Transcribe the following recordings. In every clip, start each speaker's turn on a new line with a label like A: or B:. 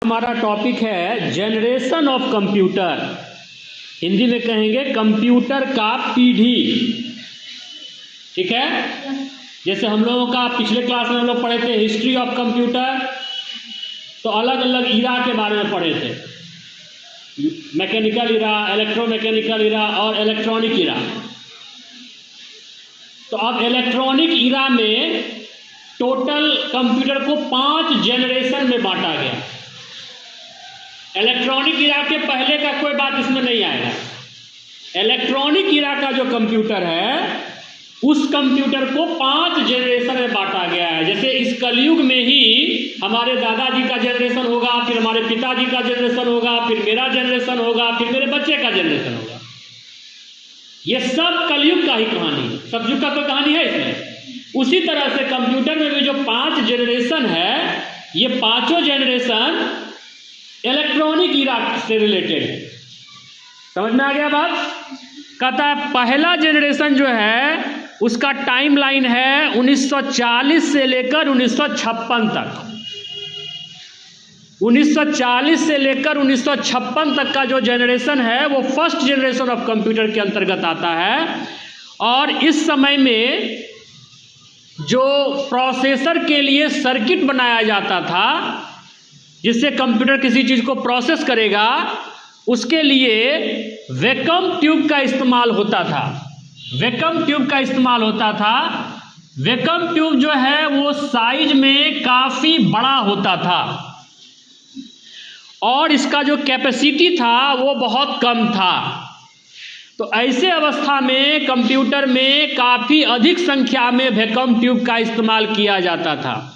A: हमारा टॉपिक है generation of computer. Hindi में कहेंगे कंप्यूटर का पीढ़ी। ठीक है, जैसे हम लोगों का पिछले क्लास में हम लोग पढ़े थे हिस्ट्री ऑफ कंप्यूटर, तो अलग अलग इरा के बारे में पढ़े थे, मैकेनिकल इरा, इलेक्ट्रोमैकेनिकल इरा और इलेक्ट्रॉनिक इरा। तो अब इलेक्ट्रॉनिक इरा में टोटल कंप्यूटर को 5 जनरेशन में बांटा गया। इलेक्ट्रॉनिक इरा के पहले का कोई बात इसमें नहीं आएगा। इलेक्ट्रॉनिक इरा का जो कंप्यूटर है उस कंप्यूटर को 5 जनरेशन में बांटा गया है। जैसे इस कलयुग में ही हमारे दादाजी का जनरेशन होगा, फिर हमारे पिताजी का जनरेशन होगा, फिर मेरा जनरेशन होगा, फिर मेरे बच्चे का जनरेशन होगा। ये सब कलयुग का ही कहानी है, सतयुग का कोई कहानी है इसमें। उसी तरह से कंप्यूटर में भी जो 5 जनरेशन है, ये पांचों जनरेशन इलेक्ट्रॉनिक इरा से रिलेटेड है। समझ में आ गया बात? कहता है पहला जनरेशन जो है उसका टाइमलाइन है 1940 से लेकर 1956 तक। 1940 से लेकर 1956 तक का जो जनरेशन है वो फर्स्ट जनरेशन ऑफ कंप्यूटर के अंतर्गत आता है। और इस समय में जो प्रोसेसर के लिए सर्किट बनाया जाता था, जिससे कंप्यूटर किसी चीज़ को प्रोसेस करेगा, उसके लिए वैक्यूम ट्यूब का इस्तेमाल होता था। वैक्यूम ट्यूब का इस्तेमाल होता था। वैक्यूम ट्यूब जो है वो साइज में काफ़ी बड़ा होता था और इसका जो कैपेसिटी था वो बहुत कम था। तो ऐसे अवस्था में कंप्यूटर में काफ़ी अधिक संख्या में वैक्यूम ट्यूब का इस्तेमाल किया जाता था।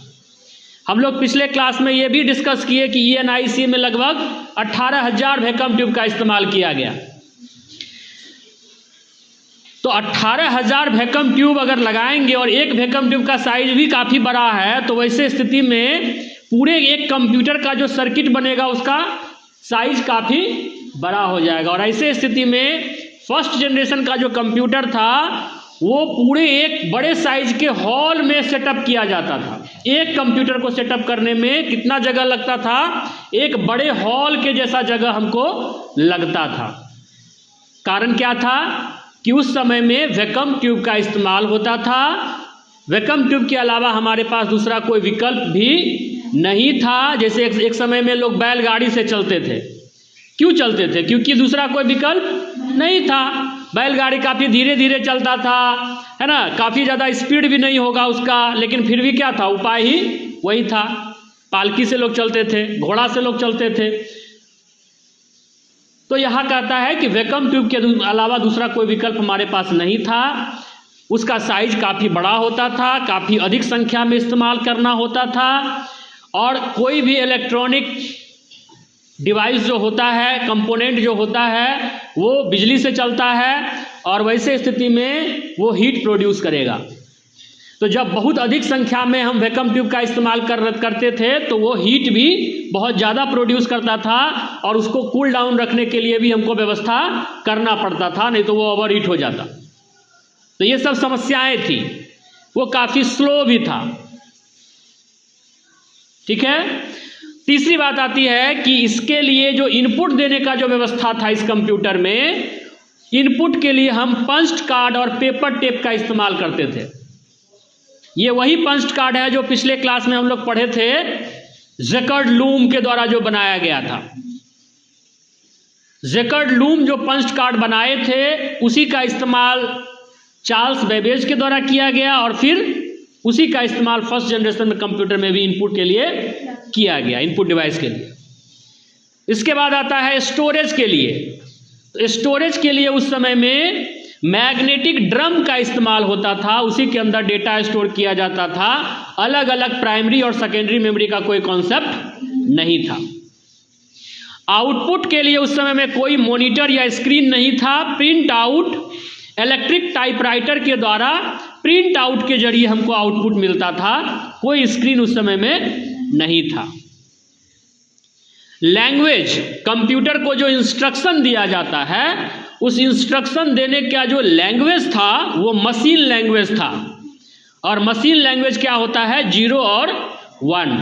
A: हम लोग पिछले क्लास में ये भी डिस्कस किए कि ENIC में लगभग 18,000 वैक्यूम ट्यूब का इस्तेमाल किया गया। तो 18,000 वैक्यूम ट्यूब अगर लगाएंगे और एक वैक्यूम ट्यूब का साइज भी काफ़ी बड़ा है, तो वैसे स्थिति में पूरे एक कंप्यूटर का जो सर्किट बनेगा उसका साइज काफ़ी बड़ा हो जाएगा। और ऐसे स्थिति में फर्स्ट जनरेशन का जो कंप्यूटर था वो पूरे एक बड़े साइज के हॉल में सेटअप किया जाता था। एक कंप्यूटर को सेटअप करने में कितना जगह लगता था? एक बड़े हॉल के जैसा जगह हमको लगता था। कारण क्या था कि उस समय में वैक्यूम ट्यूब का इस्तेमाल होता था। वैक्यूम ट्यूब के अलावा हमारे पास दूसरा कोई विकल्प भी नहीं था। जैसे एक समय में लोग बैलगाड़ी से चलते थे। क्यों चलते थे? क्योंकि दूसरा कोई विकल्प नहीं था। बैलगाड़ी काफ़ी धीरे धीरे चलता था, है ना, काफ़ी ज़्यादा स्पीड भी नहीं होगा उसका, लेकिन फिर भी क्या था, उपाय ही वही था। पालकी से लोग चलते थे, घोड़ा से लोग चलते थे। तो यहाँ कहता है कि वैक्यूम ट्यूब के अलावा दूसरा कोई विकल्प हमारे पास नहीं था। उसका साइज काफ़ी बड़ा होता था, काफ़ी अधिक संख्या में इस्तेमाल करना होता था। और कोई भी इलेक्ट्रॉनिक डिवाइस जो होता है, कंपोनेंट जो होता है, वो बिजली से चलता है और वैसे स्थिति में वो हीट प्रोड्यूस करेगा। तो जब बहुत अधिक संख्या में हम वैक्यूम ट्यूब का इस्तेमाल करते थे तो वो हीट भी बहुत ज़्यादा प्रोड्यूस करता था और उसको कूल डाउन रखने के लिए भी हमको व्यवस्था करना पड़ता था, नहीं तो वो ओवर हीट हो जाता। तो ये सब समस्याएं थी। वो काफ़ी स्लो भी था। ठीक है। तीसरी बात आती है कि इसके लिए जो इनपुट देने का जो व्यवस्था था इस कंप्यूटर में, इनपुट के लिए हम पंच्ड कार्ड और पेपर टेप का इस्तेमाल करते थे। ये वही पंच्ड कार्ड है जो पिछले क्लास में हम लोग पढ़े थे, जैकर्ड लूम के द्वारा जो बनाया गया था। जैकर्ड लूम जो पंच्ड कार्ड बनाए थे उसी का इस्तेमाल चार्ल्स बेबेज के द्वारा किया गया और फिर उसी का इस्तेमाल फर्स्ट जनरेशन में कंप्यूटर में भी इनपुट के लिए किया गया, इनपुट डिवाइस के लिए। इसके बाद आता है स्टोरेज के लिए। तो स्टोरेज के लिए उस समय में मैग्नेटिक ड्रम का इस्तेमाल होता था, उसी के अंदर डेटा स्टोर किया जाता था। अलग अलग प्राइमरी और सेकेंडरी मेमोरी का कोई कॉन्सेप्ट नहीं था। आउटपुट के लिए उस समय में कोई मॉनिटर या स्क्रीन नहीं था। प्रिंट आउट इलेक्ट्रिक टाइपराइटर के द्वारा प्रिंट आउट के जरिए हमको आउटपुट मिलता था। कोई स्क्रीन उस समय में नहीं था। लैंग्वेज, कंप्यूटर को जो इंस्ट्रक्शन दिया जाता है उस इंस्ट्रक्शन देने का जो लैंग्वेज था वो मशीन लैंग्वेज था। और मशीन लैंग्वेज क्या होता है? 0 और 1।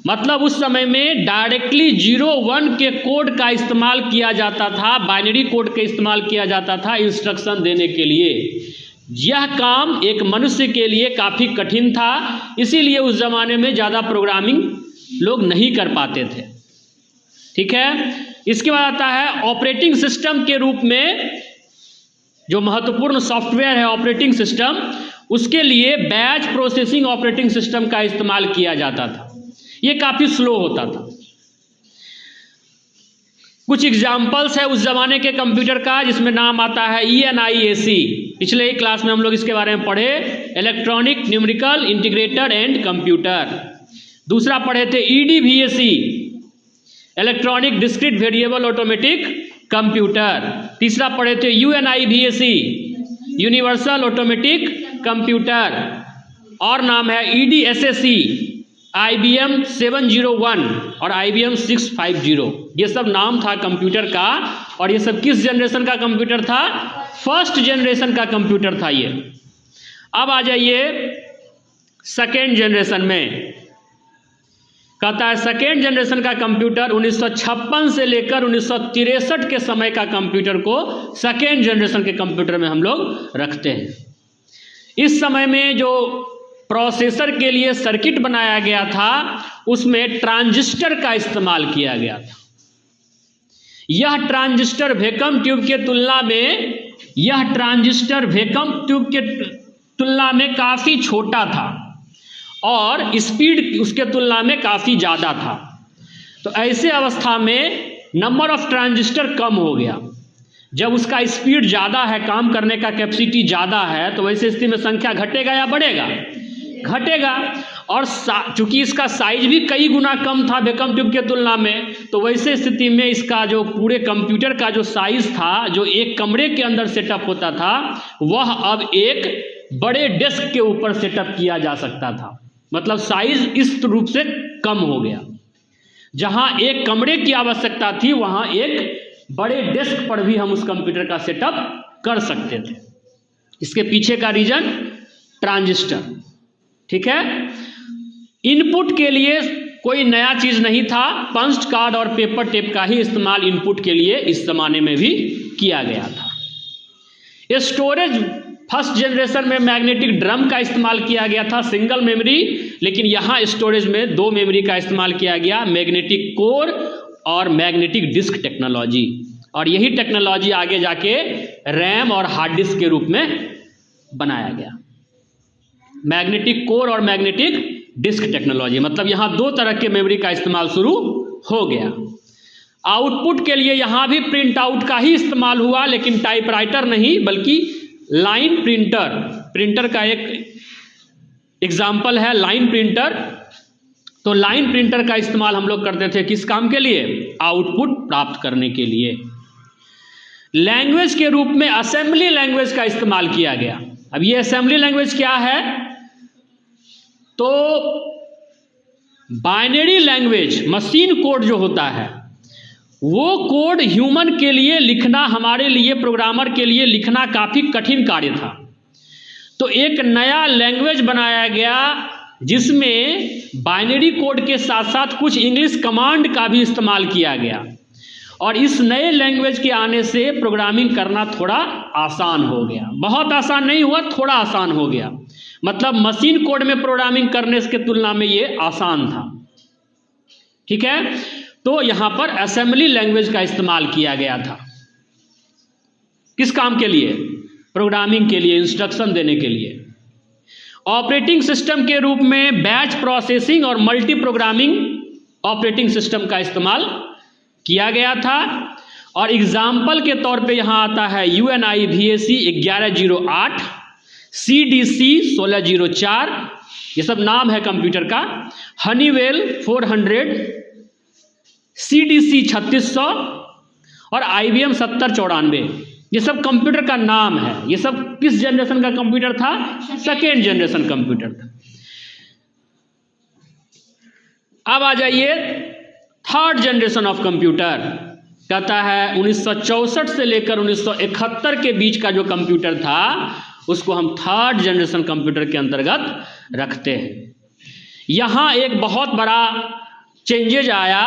A: मतलब उस समय में डायरेक्टली 0-1 के कोड का इस्तेमाल किया जाता था, बाइनरी कोड का इस्तेमाल किया जाता था इंस्ट्रक्शन देने के लिए। यह काम एक मनुष्य के लिए काफ़ी कठिन था, इसीलिए उस ज़माने में ज़्यादा प्रोग्रामिंग लोग नहीं कर पाते थे। ठीक है, इसके बाद आता है ऑपरेटिंग सिस्टम के रूप में जो महत्वपूर्ण सॉफ्टवेयर है ऑपरेटिंग सिस्टम, उसके लिए बैच प्रोसेसिंग ऑपरेटिंग सिस्टम का इस्तेमाल किया जाता था। ये काफ़ी स्लो होता था। कुछ एग्जाम्पल्स है उस जमाने के कंप्यूटर का, जिसमें नाम आता है ENIAC। पिछले ही क्लास में हम लोग इसके बारे में पढ़े, electronic numerical integrated and computer. दूसरा पढ़े थे EDVAC, electronic discrete variable automatic computer. तीसरा पढ़े थे UNIVAC, यूनिवर्सल ऑटोमेटिक कंप्यूटर। और नाम है EDSAC, IBM 701 और IBM 650। ये सब नाम था कंप्यूटर का, और ये सब किस जनरेशन का कंप्यूटर था? फर्स्ट जनरेशन का कंप्यूटर था ये। अब आ जाइए सेकेंड जनरेशन में। कहता है सेकेंड जनरेशन का कंप्यूटर 1956 से लेकर 1963 के समय का कंप्यूटर को सेकेंड जनरेशन के कंप्यूटर में हम लोग रखते हैं। इस समय में जो प्रोसेसर के लिए सर्किट बनाया गया था, उसमें ट्रांजिस्टर का इस्तेमाल किया गया था। यह ट्रांजिस्टर वैक्यूम ट्यूब के तुलना में काफ़ी छोटा था और स्पीड उसके तुलना में काफ़ी ज़्यादा था। तो ऐसे अवस्था में नंबर ऑफ ट्रांजिस्टर कम हो गया। जब उसका स्पीड ज़्यादा है, काम करने का कैपेसिटी ज़्यादा है, तो वैसे स्थिति में संख्या घटेगा या बढ़ेगा? घटेगा। और चूंकि इसका साइज भी कई गुना कम था वैक्यूम ट्यूब के तुलना में, तो वैसे स्थिति में इसका जो पूरे कंप्यूटर का जो साइज था, जो एक कमरे के अंदर सेटअप होता था, वह अब एक बड़े डेस्क के ऊपर सेटअप किया जा सकता था। मतलब साइज इस रूप से कम हो गया। जहां एक कमरे की आवश्यकता थी, वहां एक बड़े डेस्क पर भी हम उस कंप्यूटर का सेटअप कर सकते थे। इसके पीछे का रीजन ट्रांजिस्टर। ठीक है, इनपुट के लिए कोई नया चीज नहीं था, पंच कार्ड और पेपर टेप का ही इस्तेमाल इनपुट के लिए इस जमाने में भी किया गया था। स्टोरेज फर्स्ट जनरेशन में मैग्नेटिक ड्रम का इस्तेमाल किया गया था, सिंगल मेमोरी, लेकिन यहाँ स्टोरेज में 2 मेमोरी का इस्तेमाल किया गया, मैग्नेटिक कोर और मैग्नेटिक डिस्क टेक्नोलॉजी। और यही टेक्नोलॉजी आगे जाके रैम और हार्ड डिस्क के रूप में बनाया गया। मैग्नेटिक कोर और मैग्नेटिक डिस्क टेक्नोलॉजी, मतलब यहाँ 2 तरह के मेमोरी का इस्तेमाल शुरू हो गया। आउटपुट के लिए यहाँ भी प्रिंट आउट का ही इस्तेमाल हुआ, लेकिन टाइपराइटर नहीं, बल्कि लाइन प्रिंटर का एक एग्जाम्पल है लाइन प्रिंटर। तो लाइन प्रिंटर का इस्तेमाल हम लोग करते थे किस काम के लिए? आउटपुट प्राप्त करने के लिए। लैंग्वेज के रूप में असेंबली लैंग्वेज का इस्तेमाल किया गया। अब ये असेंबली लैंग्वेज क्या है? तो बाइनरी लैंग्वेज, मशीन कोड जो होता है, वो कोड ह्यूमन के लिए लिखना, हमारे लिए प्रोग्रामर के लिए लिखना काफ़ी कठिन कार्य था। तो एक नया लैंग्वेज बनाया गया जिसमें बाइनरी कोड के साथ साथ कुछ इंग्लिश कमांड का भी इस्तेमाल किया गया। और इस नए लैंग्वेज के आने से प्रोग्रामिंग करना थोड़ा आसान हो गया। बहुत आसान नहीं हुआ, थोड़ा आसान हो गया। मतलब मशीन कोड में प्रोग्रामिंग करने के तुलना में ये आसान था। ठीक है, तो यहां पर असेंबली लैंग्वेज का इस्तेमाल किया गया था। किस काम के लिए? प्रोग्रामिंग के लिए, इंस्ट्रक्शन देने के लिए। ऑपरेटिंग सिस्टम के रूप में बैच प्रोसेसिंग और मल्टी प्रोग्रामिंग ऑपरेटिंग सिस्टम का इस्तेमाल किया गया था। और एग्जाम्पल के तौर पे यहां आता है UNIVAC 1108, CDC 1604, ये सब नाम है कंप्यूटर का। हनीवेल 400, CDC 3600 और IBM 7094, ये सब कंप्यूटर का नाम है। ये सब किस जनरेशन का कंप्यूटर था? सेकेंड जनरेशन कंप्यूटर था। अब आ जाइए थर्ड जनरेशन ऑफ कंप्यूटर। कहता है 1964 से लेकर 1971 के बीच का जो कंप्यूटर था, उसको हम थर्ड जनरेशन कंप्यूटर के अंतर्गत रखते हैं। यहाँ एक बहुत बड़ा चेंजेज आया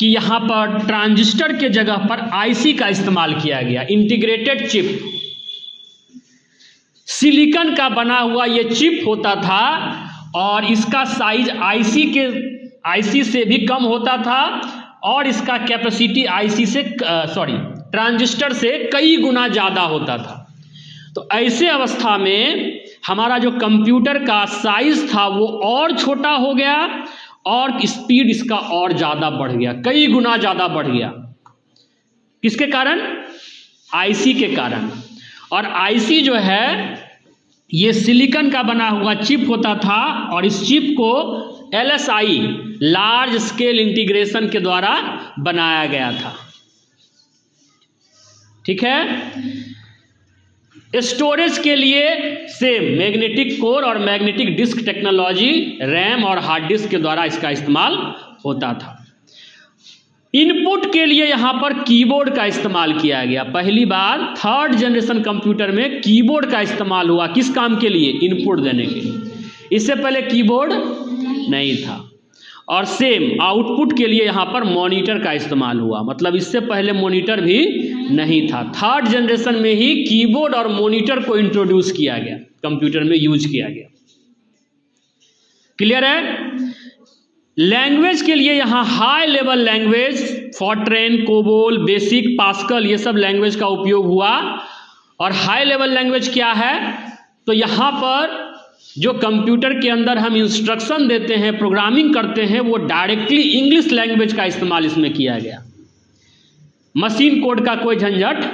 A: कि यहाँ पर ट्रांजिस्टर के जगह पर आईसी का इस्तेमाल किया गया, इंटीग्रेटेड चिप। सिलिकॉन का बना हुआ ये चिप होता था और इसका साइज आईसी से भी कम होता था और इसका कैपेसिटी ट्रांजिस्टर से कई गुना ज़्यादा होता था। तो ऐसे अवस्था में हमारा जो कंप्यूटर का साइज था वो और छोटा हो गया और स्पीड इसका और ज़्यादा बढ़ गया, कई गुना ज़्यादा बढ़ गया। किसके कारण? आईसी के कारण। और आईसी जो है ये सिलिकॉन का बना हुआ चिप होता था और इस चिप को LSI लार्ज स्केल इंटीग्रेशन के द्वारा बनाया गया था। ठीक है। स्टोरेज के लिए सेम मैग्नेटिक कोर और मैग्नेटिक डिस्क टेक्नोलॉजी, रैम और हार्ड डिस्क के द्वारा इसका इस्तेमाल होता था। इनपुट के लिए यहां पर कीबोर्ड का इस्तेमाल किया गया। पहली बार 3rd जनरेशन कंप्यूटर में कीबोर्ड का इस्तेमाल हुआ। किस काम के लिए? इनपुट देने के लिए। इससे पहले कीबोर्ड नहीं था। और सेम आउटपुट के लिए यहां पर मॉनिटर का इस्तेमाल हुआ, मतलब इससे पहले मॉनिटर भी नहीं था। 3rd जनरेशन में ही कीबोर्ड और मॉनिटर को इंट्रोड्यूस किया गया, कंप्यूटर में यूज किया गया। क्लियर है? लैंग्वेज के लिए यहां high level language Fortran, COBOL, basic, pascal ये सब लैंग्वेज का उपयोग हुआ। और हाई लेवल लैंग्वेज क्या है? तो यहां पर जो कंप्यूटर के अंदर हम इंस्ट्रक्शन देते हैं, प्रोग्रामिंग करते हैं, वो डायरेक्टली इंग्लिश लैंग्वेज का इस्तेमाल इसमें किया गया। मशीन कोड का कोई झंझट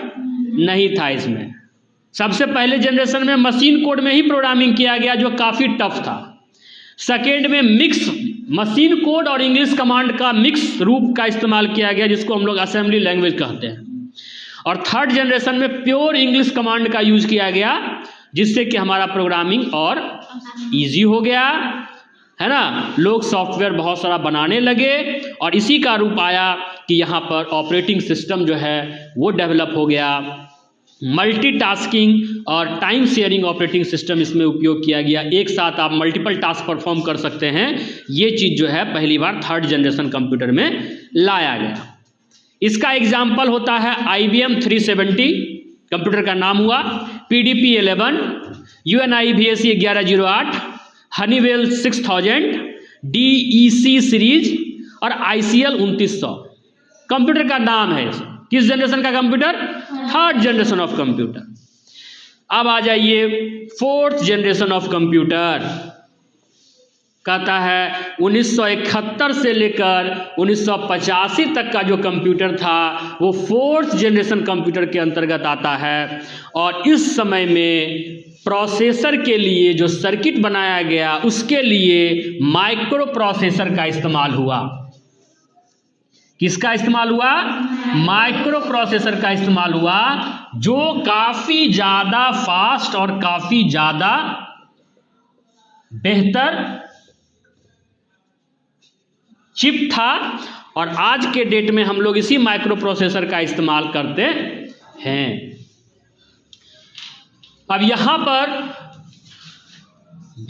A: नहीं था इसमें। सबसे पहले जनरेशन में मशीन कोड में ही प्रोग्रामिंग किया गया जो काफ़ी टफ था। सेकेंड में मिक्स मशीन कोड और इंग्लिश कमांड का मिक्स रूप का इस्तेमाल किया गया जिसको हम लोग असेंबली लैंग्वेज कहते हैं। और 3rd जनरेशन में प्योर इंग्लिश कमांड का यूज किया गया जिससे कि हमारा प्रोग्रामिंग और इजी हो गया, है ना। लोग सॉफ्टवेयर बहुत सारा बनाने लगे और इसी का रूप आया कि यहाँ पर ऑपरेटिंग सिस्टम जो है वो डेवलप हो गया। मल्टीटास्किंग और टाइम शेयरिंग ऑपरेटिंग सिस्टम इसमें उपयोग किया गया। एक साथ आप मल्टीपल टास्क परफॉर्म कर सकते हैं। ये चीज़ जो है पहली बार 3rd जनरेशन कंप्यूटर में लाया गया। इसका एग्जाम्पल होता है IBM 370 कंप्यूटर का नाम हुआ, PDP 11, UNIVAC 1108, Honeywell 6000, DEC series और ICL 2900 कंप्यूटर का नाम है। किस जनरेशन का computer? 3rd generation of computer. अब आ जाइए 4th जनरेशन ऑफ कंप्यूटर। कहता है 1971 से लेकर 1985 तक का जो कंप्यूटर था वो 4th जनरेशन कंप्यूटर के अंतर्गत आता है। और इस समय में प्रोसेसर के लिए जो सर्किट बनाया गया उसके लिए माइक्रो प्रोसेसर का इस्तेमाल हुआ। किसका इस्तेमाल हुआ? माइक्रो प्रोसेसर का इस्तेमाल हुआ जो काफी ज्यादा फास्ट और काफी ज्यादा बेहतर चिप था। और आज के डेट में हम लोग इसी माइक्रो प्रोसेसर का इस्तेमाल करते हैं। अब यहां पर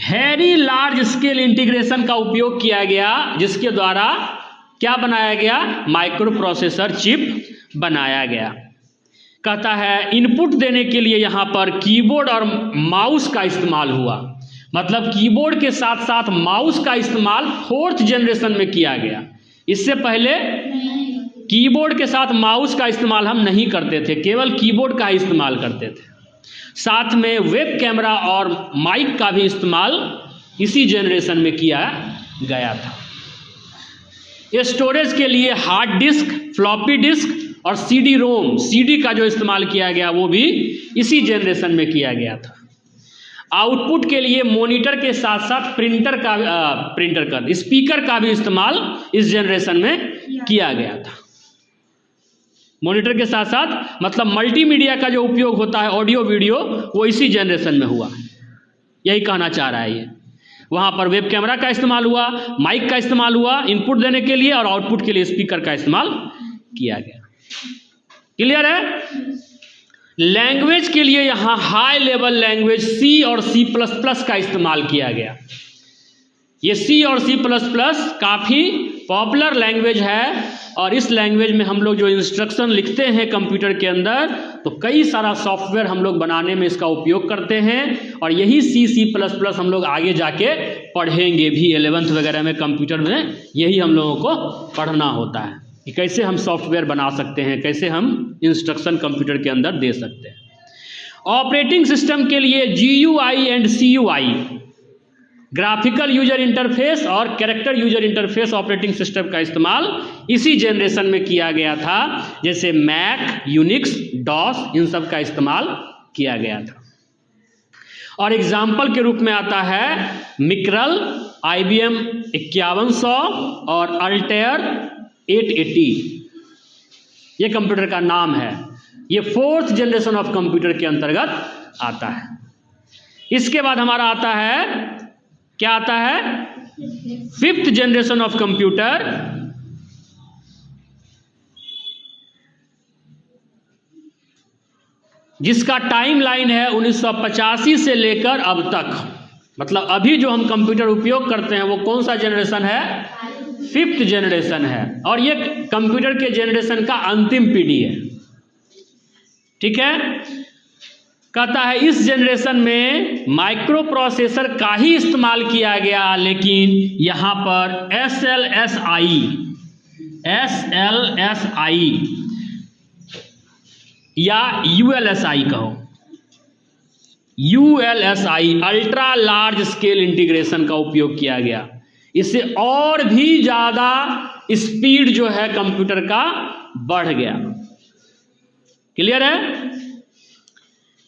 A: वेरी लार्ज स्केल इंटीग्रेशन का उपयोग किया गया जिसके द्वारा क्या बनाया गया? माइक्रो प्रोसेसर चिप बनाया गया। कहता है इनपुट देने के लिए यहां पर कीबोर्ड और माउस का इस्तेमाल हुआ, मतलब कीबोर्ड के साथ साथ माउस का इस्तेमाल 4th जनरेशन में किया गया। इससे पहले कीबोर्ड के साथ माउस का इस्तेमाल हम नहीं करते थे, केवल कीबोर्ड का ही इस्तेमाल करते थे। साथ में वेब कैमरा और माइक का भी इस्तेमाल इसी जनरेशन में किया गया था। स्टोरेज के लिए हार्ड डिस्क, फ्लॉपी डिस्क और CD-ROM, CD का जो इस्तेमाल किया गया वो भी इसी जनरेशन में किया गया था। आउटपुट के लिए मॉनिटर के साथ साथ स्पीकर का भी इस्तेमाल इस जनरेशन में किया गया था। मॉनिटर के साथ साथ मतलब मल्टीमीडिया का जो उपयोग होता है, ऑडियो वीडियो, वो इसी जनरेशन में हुआ। यही कहना चाह रहा है ये। वहाँ पर वेब कैमरा का इस्तेमाल हुआ, माइक का इस्तेमाल हुआ इनपुट देने के लिए और आउटपुट के लिए स्पीकर का इस्तेमाल किया गया। क्लियर है? लैंग्वेज के लिए यहाँ हाई लेवल लैंग्वेज C और C++ का इस्तेमाल किया गया। ये C और C++ काफ़ी पॉपुलर लैंग्वेज है और इस लैंग्वेज में हम लोग जो इंस्ट्रक्शन लिखते हैं कंप्यूटर के अंदर तो कई सारा सॉफ्टवेयर हम लोग बनाने में इसका उपयोग करते हैं और यही C++ हम लोग आगे जाके पढ़ेंगे भी 11th वगैरह में कंप्यूटर में यही हम लोगों को पढ़ना होता है कि कैसे हम सॉफ्टवेयर बना सकते हैं, कैसे हम इंस्ट्रक्शन कंप्यूटर के अंदर दे सकते हैं। ऑपरेटिंग सिस्टम के लिए GUI and CUI graphical user interface और character user interface operating system का इस्तेमाल इसी जनरेशन में किया गया था, जैसे मैक, यूनिक्स, डॉस इन सब का इस्तेमाल किया गया था। और एग्जाम्पल के रूप में आता है मिक्रल, IBM 5100 और अल्टेयर 880, ये कंप्यूटर का नाम है। ये 4th जनरेशन ऑफ कंप्यूटर के अंतर्गत आता है। इसके बाद हमारा आता है, क्या आता है, 5th जनरेशन ऑफ कंप्यूटर, जिसका टाइमलाइन है 1985 से लेकर अब तक। मतलब अभी जो हम कंप्यूटर उपयोग करते हैं वो कौन सा जनरेशन है, 5th जनरेशन है और ये कंप्यूटर के जनरेशन का अंतिम पीढ़ी है। ठीक है, कहता है इस जनरेशन में माइक्रो प्रोसेसर का ही इस्तेमाल किया गया, लेकिन यहां पर SLSI या ULSI कहो, ULSI ultra large scale integration का उपयोग किया गया। इससे और भी ज्यादा स्पीड जो है कंप्यूटर का बढ़ गया। क्लियर है?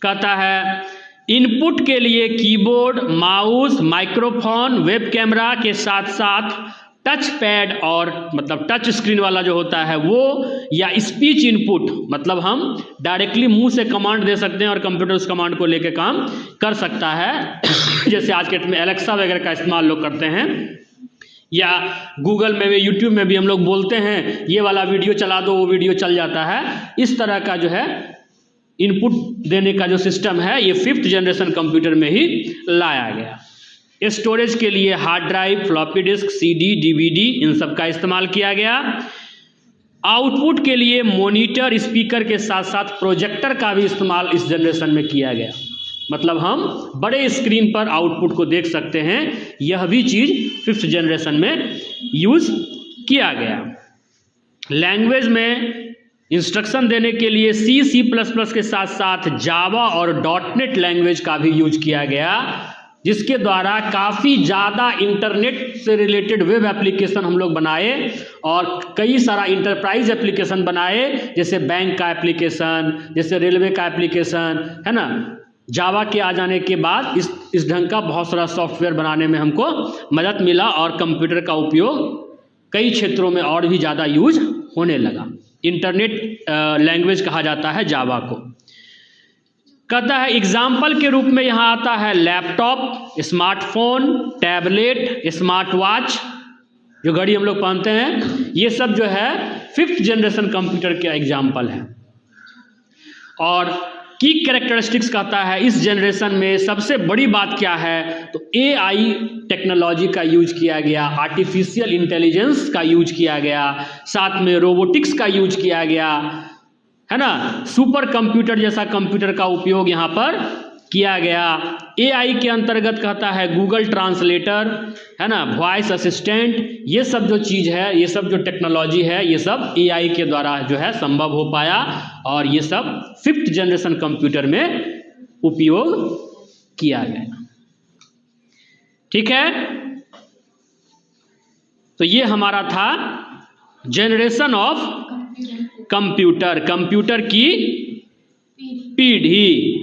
A: कहता है इनपुट के लिए keyboard, mouse, microphone, web camera के साथ साथ टच पैड और मतलब टच स्क्रीन वाला जो होता है वो, या स्पीच इनपुट, मतलब हम डायरेक्टली मुंह से कमांड दे सकते हैं और कंप्यूटर उस कमांड को लेके काम कर सकता है। जैसे आज के डेट में एलेक्सा वगैरह का इस्तेमाल लोग करते हैं, या गूगल में भी, यूट्यूब में भी हम लोग बोलते हैं ये वाला वीडियो चला दो, वो वीडियो चल जाता है। इस तरह का जो है इनपुट देने का जो सिस्टम है ये 5th जनरेशन कंप्यूटर में ही लाया गया। स्टोरेज के लिए hard drive, floppy disk, CD, DVD इन सब का इस्तेमाल किया गया। आउटपुट के लिए मॉनिटर, स्पीकर के साथ साथ प्रोजेक्टर का भी इस्तेमाल इस जनरेशन में किया गया। मतलब हम बड़े स्क्रीन पर आउटपुट को देख सकते हैं, यह भी चीज़ 5th जनरेशन में यूज किया गया। लैंग्वेज में इंस्ट्रक्शन देने के लिए C++ के साथ साथ जावा और .NET लैंग्वेज का भी यूज किया गया, जिसके द्वारा काफ़ी ज़्यादा इंटरनेट से रिलेटेड वेब एप्लीकेशन हम लोग बनाए और कई सारा इंटरप्राइज एप्लीकेशन बनाए, जैसे बैंक का एप्लीकेशन, जैसे रेलवे का एप्लीकेशन, है ना। जावा के आ जाने के बाद इस ढंग का बहुत सारा सॉफ्टवेयर बनाने में हमको मदद मिला और कंप्यूटर का उपयोग कई क्षेत्रों में और भी ज़्यादा यूज होने लगा। इंटरनेट लैंग्वेज कहा जाता है जावा को। कहता है एग्जाम्पल के रूप में यहाँ आता है laptop, smartphone, tablet, smart watch, जो घड़ी हम लोग पहनते हैं, ये सब जो है 5th जनरेशन कंप्यूटर के एग्जाम्पल है। और की कैरेक्टरिस्टिक्स कहता है इस जनरेशन में सबसे बड़ी बात क्या है, तो AI टेक्नोलॉजी का यूज किया गया, आर्टिफिशियल इंटेलिजेंस का यूज किया गया, साथ में रोबोटिक्स का यूज किया गया, है ना। सुपर कंप्यूटर जैसा कंप्यूटर का उपयोग यहाँ पर किया गया। AI के अंतर्गत कहता है गूगल ट्रांसलेटर, है ना, वॉइस असिस्टेंट, ये सब जो चीज़ है, ये सब जो टेक्नोलॉजी है, ये सब AI के द्वारा जो है संभव हो पाया और ये सब 5th जनरेशन कंप्यूटर में उपयोग किया गया। ठीक है, तो ये हमारा था जनरेशन ऑफ कंप्यूटर, कंप्यूटर की पीढ़ी।